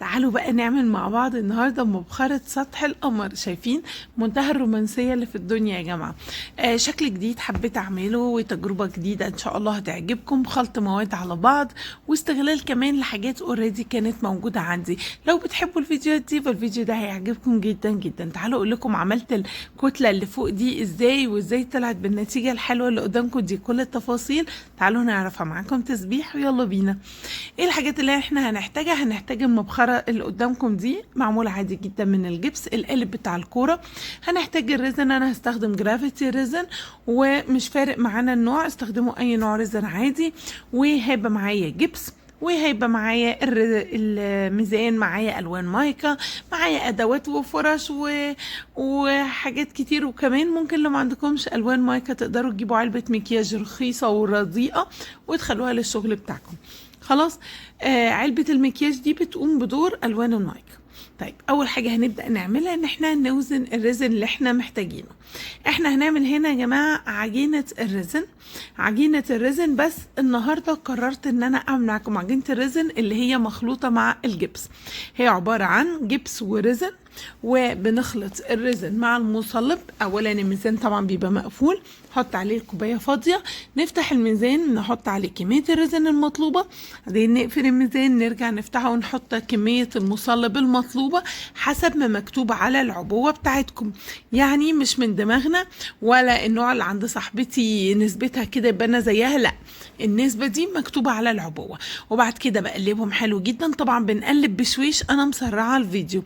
تعالوا بقى نعمل مع بعض النهارده مبخرة سطح القمر. شايفين منتهى الرومانسية اللي في الدنيا يا جماعة. شكل جديد حبيت اعمله وتجربة جديدة ان شاء الله هتعجبكم. خلط مواد على بعض واستغلال كمان لحاجات اوريدي كانت موجودة عندي. لو بتحبوا الفيديوهات دي فالفيديو ده هيعجبكم جدا جدا. تعالوا اقول لكم عملت الكتلة اللي فوق دي ازاي وازاي طلعت بالنتيجة الحلوة اللي قدامكم دي. كل التفاصيل تعالوا نعرفها معاكم تسبيح ويلا بينا. ايه الحاجات اللي احنا هنحتاجها؟ هنحتاج المبخرة اللي قدامكم دي معمولة عادي جدا من الجبس. القالب بتاع الكورة. هنحتاج الريزن، انا هستخدم جرافيتي ريزن ومش فارق معانا النوع، استخدموا اي نوع ريزن عادي. وهيبقى معايا جبس، وهيبقى معايا الميزان، معايا الوان مايكا، معايا ادوات وفرش وحاجات كتير. وكمان ممكن لو ما عندكمش الوان مايكا تقدروا تجيبوا علبة مكياج رخيصة ورديئة وتخلوها للشغل بتاعكم. خلاص. علبة المكياج دي بتقوم بدور الوان المايكا. طيب اول حاجة هنبدأ نعملها ان احنا نوزن الريزن اللي احنا محتاجينه. احنا هنعمل هنا يا جماعة عجينة الريزن. عجينة الريزن، بس النهاردة قررت ان انا اعمل معاكم عجينة الريزن اللي هي مخلوطة مع الجبس. هي عبارة عن جبس وريزن، وبنخلط الريزن مع المصلب. اولا الميزان طبعا بيبقى مقفول، نحط عليه الكوبايه فاضيه، نفتح الميزان نحط عليه كميه الريزن المطلوبه، بعدين نقفل الميزان نرجع نفتحه ونحط كميه المصلب المطلوبه حسب ما مكتوب على العبوه بتاعتكم. يعني مش من دماغنا ولا النوع اللي عند صاحبتي نسبتها كده يبقى انا زيها، لا، النسبه دي مكتوبه على العبوه. وبعد كده بقلبهم حلو جدا. طبعا بنقلب بشويش، انا مسرعه الفيديو.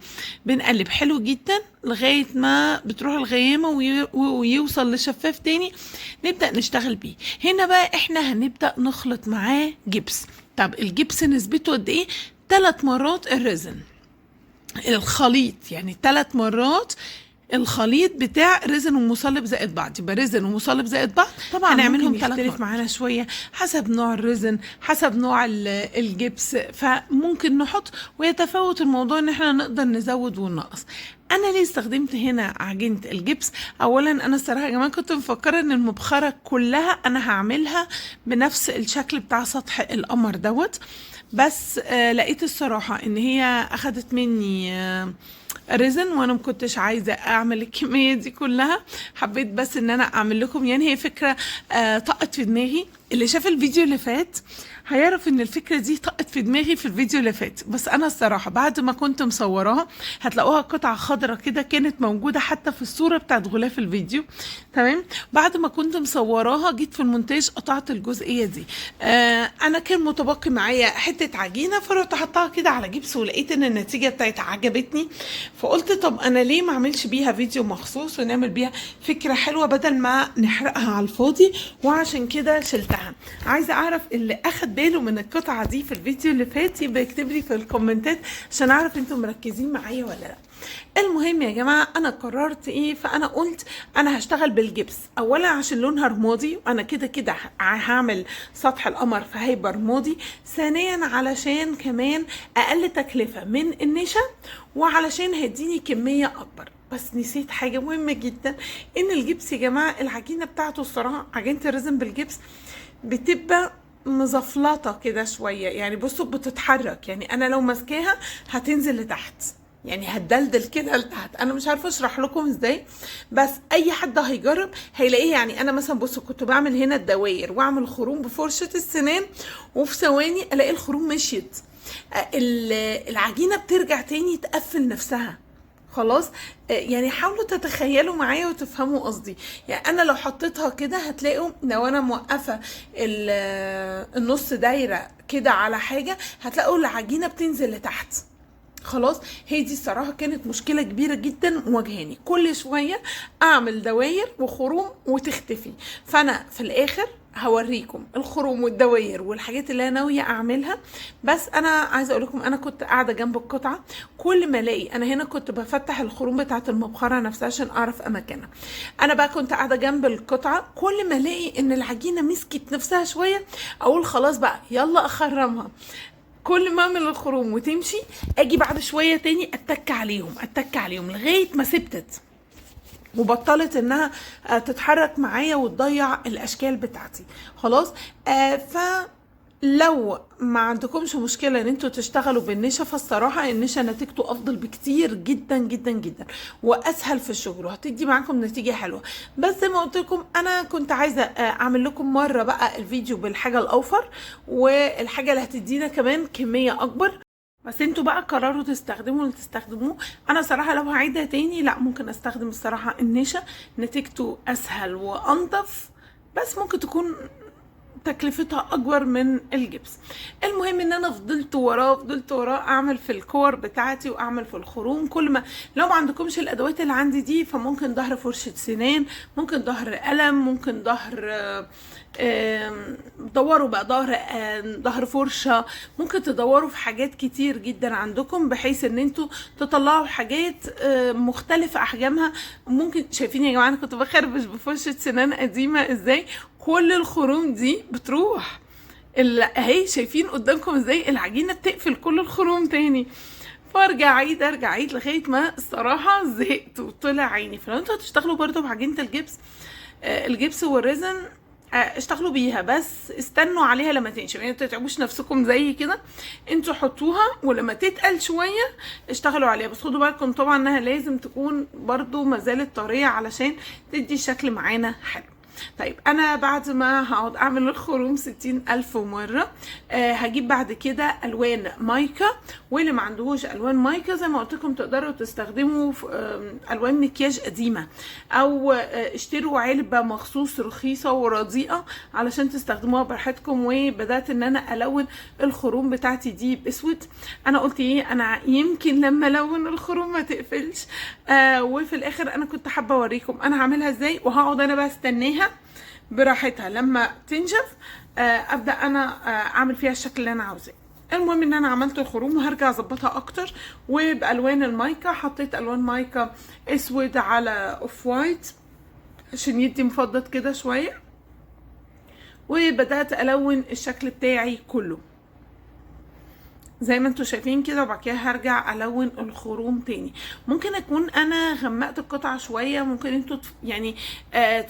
بنقلب حلو جدا لغايه ما بتروح الغيامه ويوصل لشفاف تاني نبدا نشتغل بيه. هنا بقى احنا هنبدا نخلط معاه جبس. طب الجبس نسبته قد ايه؟ 3 مرات الريزن الخليط، يعني 3 مرات الخليط بتاع ريزن ومصلب زائد بعض. يبقى ريزن ومصلب زائد بعض. طبعا هنعملهم 3 مرات، معانا شويه حسب نوع الريزن حسب نوع الجبس، فممكن نحط ويتفاوت الموضوع ان احنا نقدر نزود وننقص. انا ليه استخدمت هنا عجينه الجبس؟ اولا انا الصراحه يا جماعه كنت مفكره ان المبخره كلها انا هعملها بنفس الشكل بتاع سطح القمر دوت، بس لقيت الصراحه ان هي اخدت مني ريزن وانا مكنتش عايزه اعمل الكميه دي كلها. حبيت بس ان انا اعمل لكم، يعني هي فكره طقت في دماغي. اللي شاف الفيديو اللي فات هيعرف ان الفكره دي طقت في دماغي في الفيديو اللي فات، بس انا الصراحه بعد ما كنت مصوراها هتلاقوها قطعه خضراء كده كانت موجوده حتى في الصوره بتاعت غلاف الفيديو. تمام. بعد ما كنت مصوراها جيت في المونتاج قطعت الجزئيه دي. انا كان متبقي معايا حته عجينه فرحت احطها كده على جبس، ولقيت ان النتيجه بتاعتها عجبتني، فقلت طب انا ليه ما اعملش بيها فيديو مخصوص ونعمل بيها فكره حلوه بدل ما نحرقها على الفاضي، وعشان كده شلتها. عايزه اعرف اللي اخد باله من القطعه دي في الفيديو اللي فات يبقى يكتب لي في الكومنتات عشان اعرف انتم مركزين معايا ولا لا. المهم يا جماعه انا قررت ايه، فانا قلت انا هشتغل بالجبس. اولا عشان لونها رمادي وانا كده كده هعمل سطح القمر فهيبقى رمادي. ثانيا علشان كمان اقل تكلفه من النشا، وعلشان هيديني كميه اكبر. بس نسيت حاجه مهمه جدا، ان الجبس يا جماعه العجينه بتاعته الصراحه عجينه الريزن بالجبس بتبقى مزفلطه كده شويه، يعني بصوا بتتحرك، يعني انا لو ماسكاها هتنزل لتحت، يعني هتدلدل كده لتحت. انا مش عارفه اشرح لكم ازاي، بس اي حد هيجرب هيلاقيه. يعني انا مثلا بصوا كنت بعمل هنا الدواير واعمل خروم بفرشه السنان وفي ثواني الاقي الخروم مشيت. العجينه بترجع تاني تقفل نفسها. خلاص. يعني حاولوا تتخيلوا معايا وتفهموا قصدي. يعني انا لو حطيتها كده هتلاقوا لو انا موقفه النص دايره كده على حاجه هتلاقوا العجينه بتنزل لتحت. خلاص. هي دي الصراحه كانت مشكله كبيره جدا مواجهاني، كل شويه اعمل دواير وخروم وتختفي. فانا في الاخر هوريكم الخروم والدواير والحاجات اللي انا ناويه اعملها. بس انا عايزه اقول لكم انا كنت قاعده جنب القطعه، كل ما الاقي انا هنا كنت بفتح الخروم بتاعه المبخره نفسها عشان اعرف اماكنها. انا بقى كنت قاعده جنب القطعه، كل ما الاقي ان العجينه مسكت نفسها شويه اقول خلاص بقى يلا اخرمها. كل ما اعمل الخروم وتمشي اجي بعد شويه تاني اتك عليهم لغايه ما سبتت وبطلت انها تتحرك معايا وتضيع الاشكال بتاعتي. خلاص. ف لو ما عندكمش مشكلة ان انتوا تشتغلوا بالنشا، فالصراحة النشا نتيجته افضل بكتير جدا جدا جدا واسهل في الشغل وهتدي معاكم نتيجة حلوة. بس زي ما قلت لكم انا كنت عايزة اعمل لكم مرة بقى الفيديو بالحاجة الاوفر والحاجة اللي هتدينا كمان كمية اكبر، بس انتوا بقى قرروا تستخدموا اللي تستخدموه. انا صراحة لو هعيدها تاني لا، ممكن استخدم الصراحة النشا، نتيجته اسهل وانضف، بس ممكن تكون تكلفتها اكبر من الجبس. المهم ان انا فضلت وراه اعمل في الكور بتاعتي واعمل في الخروم. كل ما لو ما عندكمش الادوات اللي عندي دي فممكن ظهر فرشة سنان، ممكن ظهر قلم، ممكن ظهر دوروا بقى ظهر فرشة، ممكن تدوروا في حاجات كتير جدا عندكم بحيث ان انتوا تطلعوا حاجات مختلفة احجامها. ممكن شايفين يا جماعة انا كنت بخربش بفرشة سنان قديمة ازاي كل الخروم دي بتروح. اهي شايفين قدامكم ازاي العجينة بتقفل كل الخروم تاني، فارجع عيد لغاية ما الصراحة زهقت وطلع عيني. فلو انتوا هتشتغلوا برضو بعجينة الجبس، الجبس والريزن اشتغلوا بيها، بس استنوا عليها لما تنشف، يعني انتوا تتعبوش نفسكم زي كده، انتوا حطوها ولما تتقل شويه اشتغلوا عليها. بس خدوا بالكم طبعا انها لازم تكون برضو مازالت طريه علشان تدي شكل معانا حلو. طيب انا بعد ما هقعد اعمل الخروم 60,000 مرة هجيب بعد كده الوان مايكا، واللي ما عندهوش الوان مايكا زي ما قلت لكم تقدروا تستخدموا الوان مكياج قديمة، او اشتروا علبة مخصوص رخيصة ورديئة علشان تستخدموها براحتكم. وبدأت ان انا الون الخروم بتاعتي دي باسود. انا قلت ايه، انا يمكن لما الون الخروم ما تقفلش، وفي الاخر انا كنت حابة اوريكم انا هعملها ازاي، وهقعد انا بقى استناها براحتها لما تنشف ابدا انا اعمل فيها الشكل اللي انا عاوزاه. المهم ان انا عملت الخروم وهرجع اظبطها اكتر وبالوان المايكا. حطيت الوان مايكا اسود على اوف وايت عشان يدي مفضط كده شويه، وبدات الون الشكل بتاعي كله زي ما انتوا شايفين كده. وبعد كده هرجع الون الخروم تاني. ممكن اكون انا غمقت القطعه شويه، ممكن انتوا يعني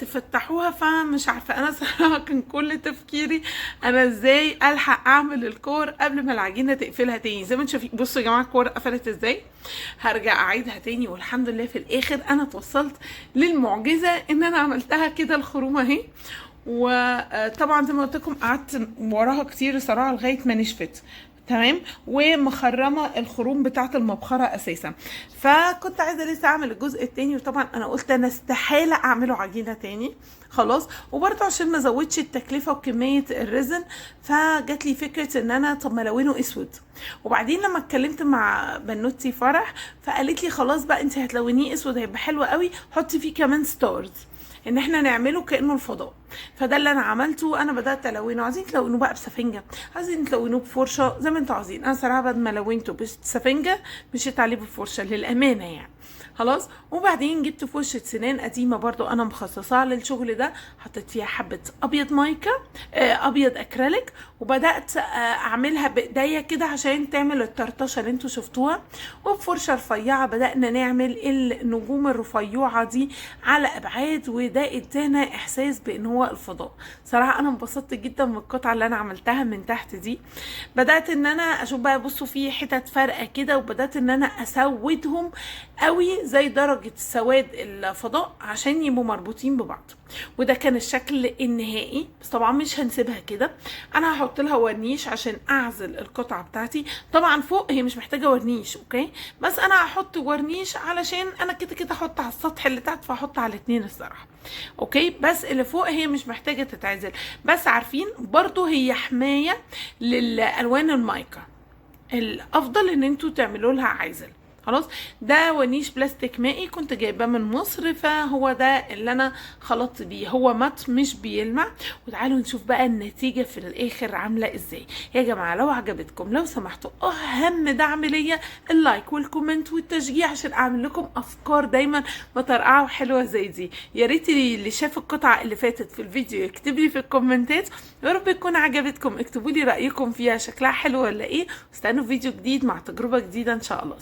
تفتحوها، فمش عارفه. انا صراحه كان كل تفكيري انا ازاي الحق اعمل الكور قبل ما العجينه تقفلها تاني. زي ما انتوا شايفين بصوا يا جماعه الكور قفلت ازاي. هرجع اعيدها تاني، والحمد لله في الاخر انا توصلت للمعجزه ان انا عملتها كده الخروم اهي. وطبعا زي ما قلت لكم قعدت وراها كتير صراحه لغايه ما نشفت تمام، ومخرمه الخروم بتاعه المبخره اساسا. فكنت عايزه لسه اعمل الجزء التاني، وطبعا انا قلت انا استحاله اعمله عجينه تاني خلاص. وبرده عشان ما ازودش التكلفه وكميه الريزن، فجات لي فكره ان انا طب ما الونه اسود. وبعدين لما اتكلمت مع بنوتي فرح فقالت لي خلاص بقى انت هتلونيه اسود هيبقى حلو قوي، حطي فيه كمان ستارز ان احنا نعمله كانه الفضاء. فده اللي انا عملته. انا بدات الونه. عايزين تلونوه بقى بسفنجه، عايزين تلونوه بفرشه زي ما انتوا عايزين. انا صراحه بعد ما لونته بسفنجه مشيت عليه بفرشه للامانه يعني خلاص. وبعدين جبت فرشه سنان قديمه برضو انا مخصصاها للشغل ده، حطيت فيها حبه ابيض مايكا ابيض اكريليك، وبدات اعملها بايديا كده عشان تعمل الطرطشه اللي انتوا شفتوها. وبفرشه رفيعه بدانا نعمل النجوم الرفيعه دي على ابعاد، وده ادانا احساس بان هو الفضاء. صراحه انا انبسطت جدا من القطعه اللي انا عملتها من تحت دي. بدات ان انا اشوف بقى بصوا في حتت فارقه كده، وبدات ان انا اسودهم قوي زي درجه سواد الفضاء عشان يبقوا مربوطين ببعض. وده كان الشكل النهائي. بس طبعا مش هنسيبها كده، انا هحط لها ورنيش عشان اعزل القطعه بتاعتي. طبعا فوق هي مش محتاجه ورنيش اوكي، بس انا هحط ورنيش علشان انا كده كده هحط على السطح اللي تحت، فهحط على الاثنين الصراحه اوكي. بس اللي فوق هي مش محتاجه تتعزل. بس عارفين برضو هي حمايه للالوان المايكا، الافضل ان انتوا تعملوا لها عازل خلاص. ده ونيش بلاستيك مائي كنت جايباه من مصر، فهو ده اللي انا خلطت بيه. هو مات مش بيلمع. وتعالوا نشوف بقى النتيجة في الاخر عاملة ازاي. يا جماعة لو عجبتكم لو سمحتوا اهم دعم ليا اللايك والكومنت والتشجيع عشان اعمل لكم افكار دايما مطرقعة وحلوة زي دي. يا ريت اللي شاف القطعة اللي فاتت في الفيديو يكتب لي في الكومنتات. يا رب تكون عجبتكم، اكتبوا لي رأيكم فيها شكلها حلو ولا ايه. واستنوا فيديو جديد مع تجربة جديدة ان شاء الله.